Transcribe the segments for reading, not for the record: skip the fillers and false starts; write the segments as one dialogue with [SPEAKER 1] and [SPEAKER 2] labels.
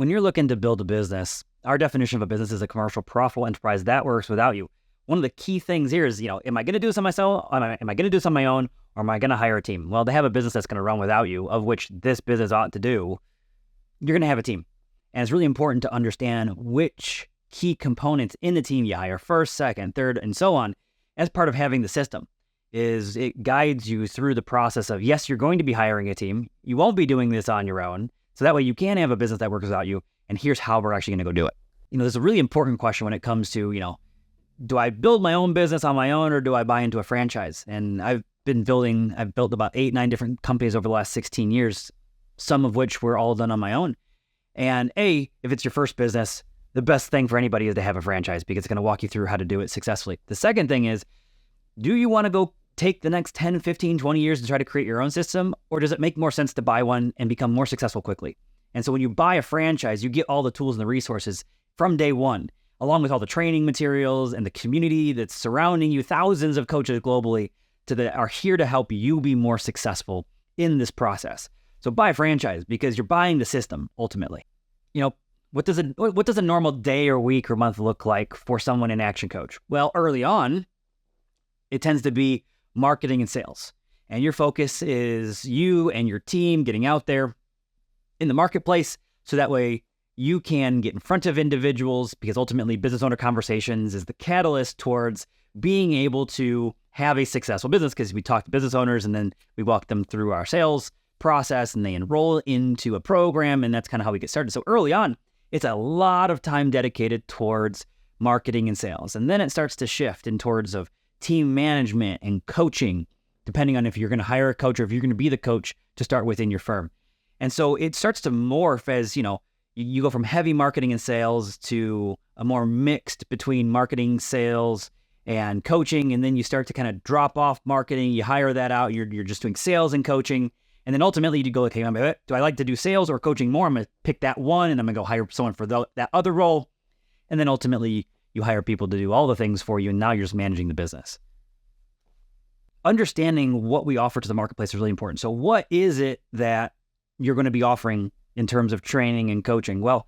[SPEAKER 1] When you're looking to build a business, our definition of a business is a commercial, profitable enterprise that works without you. One of the key things here is, am I going to do this on myself? Am I going to do this on my own? Or am I going to hire a team? Well, to have a business that's going to run without you, of which this business ought to do, you're going to have a team. And it's really important to understand which key components in the team you hire first, second, third, and so on as part of having the system. Is it guides you through the process of, yes, you're going to be hiring a team. You won't be doing this on your own. So that way you can have a business that works without you. And here's how we're actually going to go do it. There's a really important question when it comes to, do I build my own business on my own or do I buy into a franchise? And I've built about 8-9 different companies over the last 16 years, some of which were all done on my own. And if it's your first business, the best thing for anybody is to have a franchise because it's going to walk you through how to do it successfully. The second thing is, do you want to go take the next 10, 15, 20 years to try to create your own system? Or does it make more sense to buy one and become more successful quickly? And so when you buy a franchise, you get all the tools and the resources from day one, along with all the training materials and the community that's surrounding you, thousands of coaches globally that are here to help you be more successful in this process. So buy a franchise because you're buying the system ultimately. What does a normal day or week or month look like for someone in Action Coach? Well, early on, it tends to be marketing and sales. And your focus is you and your team getting out there in the marketplace so that way you can get in front of individuals, because ultimately business owner conversations is the catalyst towards being able to have a successful business, because we talk to business owners and then we walk them through our sales process and they enroll into a program, and that's kind of how we get started. So early on, it's a lot of time dedicated towards marketing and sales. And then it starts to shift in towards of team management and coaching, depending on if you're going to hire a coach or if you're going to be the coach to start within your firm. And so it starts to morph as, you go from heavy marketing and sales to a more mixed between marketing, sales, and coaching. And then you start to kind of drop off marketing. You hire that out. You're just doing sales and coaching. And then ultimately you go, okay, do I like to do sales or coaching more? I'm going to pick that one and I'm going to go hire someone for that other role. And then ultimately you hire people to do all the things for you. And now you're just managing the business. Understanding what we offer to the marketplace is really important. So what is it that you're going to be offering in terms of training and coaching? Well,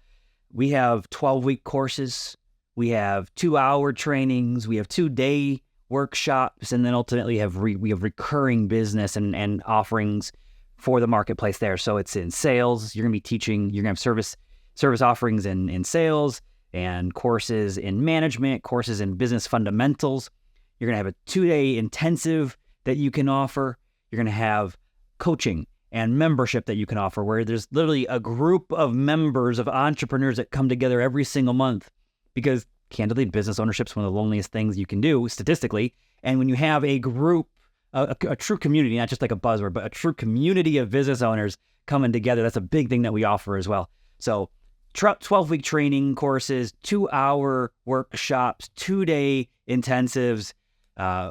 [SPEAKER 1] we have 12-week courses. We have 2-hour trainings. We have 2-day workshops. And then ultimately we have recurring business and offerings for the marketplace there. So it's in sales. You're going to be teaching, you're going to have service offerings in sales and courses in management, courses in business fundamentals. You're going to have a 2-day intensive that you can offer. You're going to have coaching and membership that you can offer, where there's literally a group of members of entrepreneurs that come together every single month, because candidly, business ownership is one of the loneliest things you can do statistically. And when you have a group, a true community, not just like a buzzword, but a true community of business owners coming together, that's a big thing that we offer as well. So 12-week training courses, 2-hour workshops, 2-day intensives,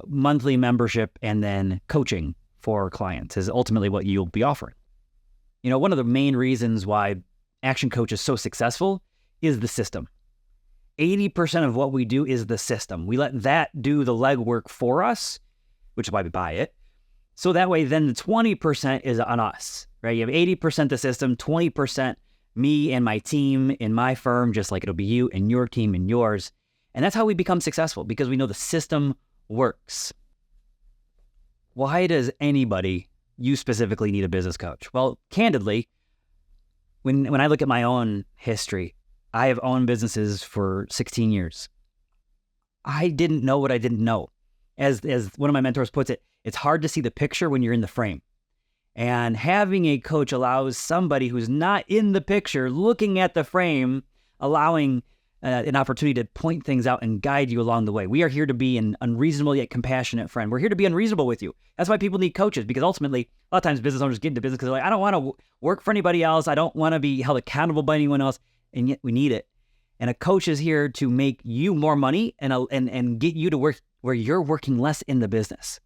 [SPEAKER 1] monthly membership, and then coaching for clients is ultimately what you'll be offering. One of the main reasons why Action Coach is so successful is the system. 80% of what we do is the system. We let that do the legwork for us, which is why we buy it. So that way, then the 20% is on us, right? You have 80% the system, 20% me and my team in my firm, just like it'll be you and your team and yours. And that's how we become successful, because we know the system works. Why does anybody, you specifically, need a business coach? Well, candidly, when I look at my own history, I have owned businesses for 16 years. I didn't know what I didn't know. As one of my mentors puts it, it's hard to see the picture when you're in the frame. And having a coach allows somebody who's not in the picture, looking at the frame, allowing an opportunity to point things out and guide you along the way. We are here to be an unreasonable yet compassionate friend. We're here to be unreasonable with you. That's why people need coaches, because ultimately, a lot of times business owners get into business because they're like, I don't want to work for anybody else. I don't want to be held accountable by anyone else. And yet we need it. And a coach is here to make you more money and get you to work where you're working less in the business.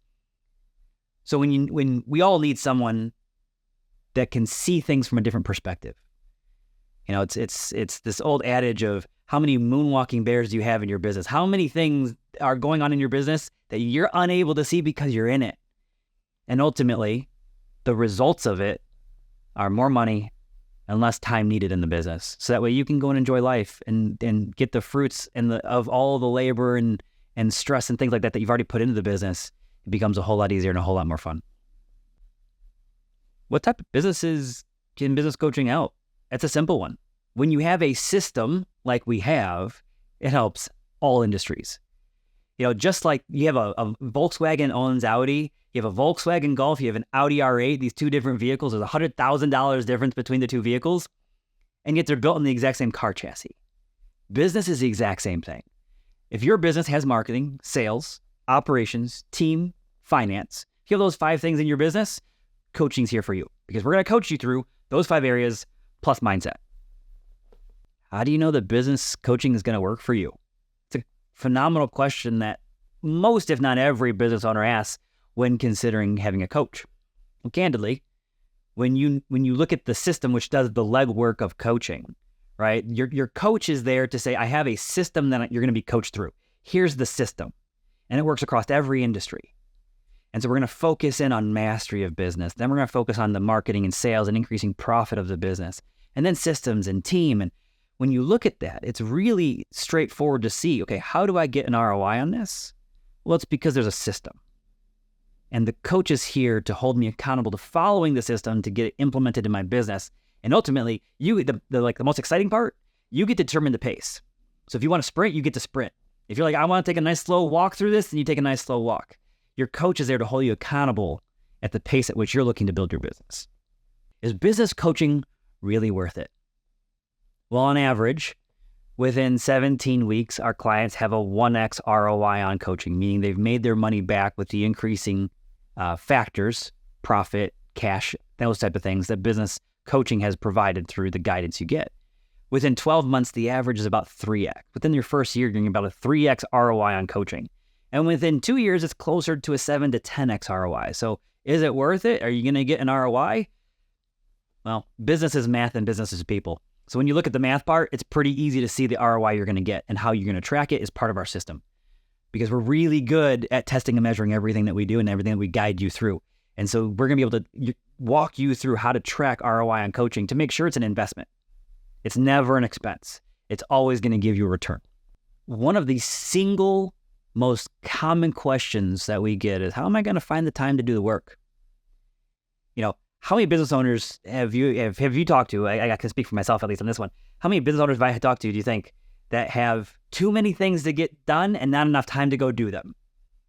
[SPEAKER 1] So when we all need someone that can see things from a different perspective. It's this old adage of, how many moonwalking bears do you have in your business? How many things are going on in your business that you're unable to see because you're in it? And ultimately, the results of it are more money, and less time needed in the business. So that way you can go and enjoy life and get the fruits of all the labor and stress and things like that you've already put into the business. It becomes a whole lot easier and a whole lot more fun. What type of businesses can business coaching help? That's a simple one. When you have a system like we have, it helps all industries. Just like you have a Volkswagen owns Audi, you have a Volkswagen Golf, you have an Audi R8, these two different vehicles, there's $100,000 difference between the two vehicles, and yet they're built in the exact same car chassis. Business is the exact same thing. If your business has marketing, sales, operations, team, finance, if you have those 5 things in your business, coaching's here for you, because we're going to coach you through those 5 areas plus mindset. How do you know that business coaching is going to work for you? It's a phenomenal question that most, if not every, business owner asks when considering having a coach. Well, candidly, when you look at the system which does the legwork of coaching, right? Your coach is there to say, I have a system that you're going to be coached through. Here's the system. And it works across every industry. And so we're going to focus in on mastery of business. Then we're going to focus on the marketing and sales and increasing profit of the business. And then systems and team. And when you look at that, it's really straightforward to see, okay, how do I get an ROI on this? Well, it's because there's a system. And the coach is here to hold me accountable to following the system to get it implemented in my business. And ultimately, the most exciting part, you get to determine the pace. So if you want to sprint, you get to sprint. If you're like, I want to take a nice slow walk through this, then you take a nice slow walk. Your coach is there to hold you accountable at the pace at which you're looking to build your business. Is business coaching really worth it? Well, on average, within 17 weeks, our clients have a 1x ROI on coaching, meaning they've made their money back with the increasing factors, profit, cash, those type of things that business coaching has provided through the guidance you get. Within 12 months, the average is about 3x. Within your first year, you're getting about a 3x ROI on coaching. And within 2 years, it's closer to a 7 to 10x ROI. So is it worth it? Are you going to get an ROI? Well, business is math and business is people. So when you look at the math part, it's pretty easy to see the ROI you're going to get, and how you're going to track it is part of our system. Because we're really good at testing and measuring everything that we do and everything that we guide you through. And so we're going to be able to walk you through how to track ROI on coaching to make sure it's an investment. It's never an expense. It's always going to give you a return. One of the single most common questions that we get is, how am I going to find the time to do the work? How many business owners have you talked to? I can speak for myself, at least on this one. How many business owners have I talked to, do you think, that have too many things to get done and not enough time to go do them?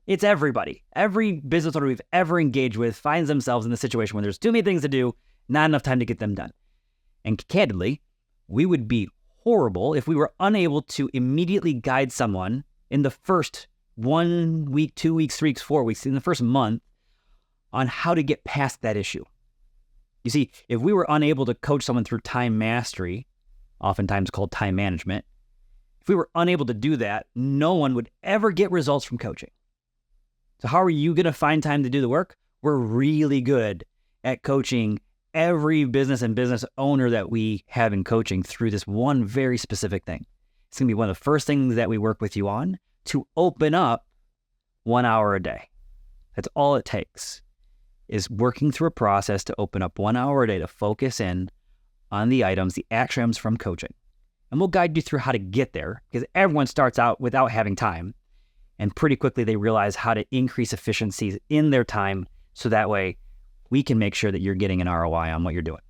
[SPEAKER 1] It's everybody. Every business owner we've ever engaged with finds themselves in the situation where there's too many things to do, not enough time to get them done. And candidly, we would be horrible if we were unable to immediately guide someone in the first 1 week, 2 weeks, 3 weeks, 4 weeks, in the first month on how to get past that issue. You see, if we were unable to coach someone through time mastery, oftentimes called time management, if we were unable to do that, no one would ever get results from coaching. So how are you going to find time to do the work? We're really good at coaching every business and business owner that we have in coaching through this one very specific thing. It's going to be one of the first things that we work with you on, to open up 1 hour a day. That's all it takes, is working through a process to open up 1 hour a day to focus in on the items, the actions from coaching. And we'll guide you through how to get there, because everyone starts out without having time. And pretty quickly they realize how to increase efficiencies in their time, so that way we can make sure that you're getting an ROI on what you're doing.